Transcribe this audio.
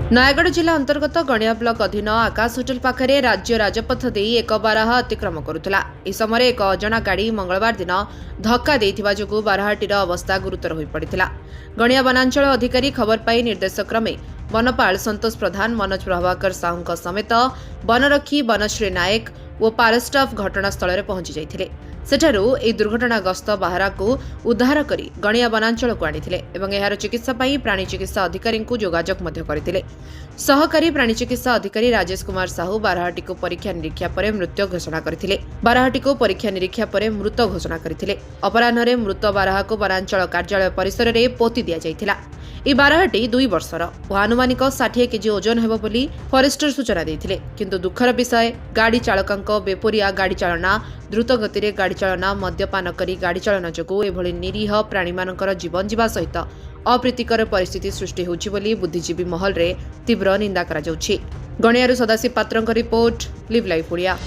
नयगढ़ जिला अंतर्गत गणिया ब्लॉक अधीन आकाश होटेल पाखरे राज्य राजपथ दे एक बारहा अतिक्रम करुला। यह समय एक अजणा गाड़ी मंगलवार दिन धक्का देइथिबा जोगु बारहाटीर अवस्था गुरुतर हो पड़ता। गणिया वनांचल अधिकारी खबर पाई निर्देश क्रमे वनपाल संतोष प्रधान, मनोज प्रभाकर साहू समेत वनरक्षी बनश्री नायक और पारस्टाफ घटनास्थल में पहुंची जाइथिले। सेठारु ए दुर्घटनाग्रस्त बाहरा को उद्धार करी गणिया वनांचल को आनिथिले एवं एहार चिकित्सा पाई प्राणी चिकित्सा अधिकारी को जोगाजोग मध्य करथिले। सहकारी प्राणी चिकित्सा अधिकारी राजेश कुमार साहू बारहाटी को परीक्षा निरीक्षा पर मृत घोषणा करथिले। बारहाटी को परीक्षा निरीक्षा पर मृत घोषणा करथिले। अपराह्न मृत बारहा को वनांचल कार्यालय परिसर में पोति दिया जाइथिला। ई बारहाटी 2 वर्षर और आनुमानिक 60 केजी ओजन हेबो बोली फरेस्टर सूचना देथिले। किंतु दुखर विषय गाड़ी चालकांक बेपोरिया गाड़ी चालना, द्रुत गति रे गाड़ी चालना, मद्यपान करी गाड़ी चालना जोगु एभली निरीह प्राणी मानकर जीवन जीवा सहित अप्रीतिकर परिस्थिति सृष्टि होउछि बोली बुद्धिजीवी महल रे तीव्र निंदा करा जाउछि। गणियारू सदाशिव पात्रंक रिपोर्ट, लिव लाइफ ओडिया।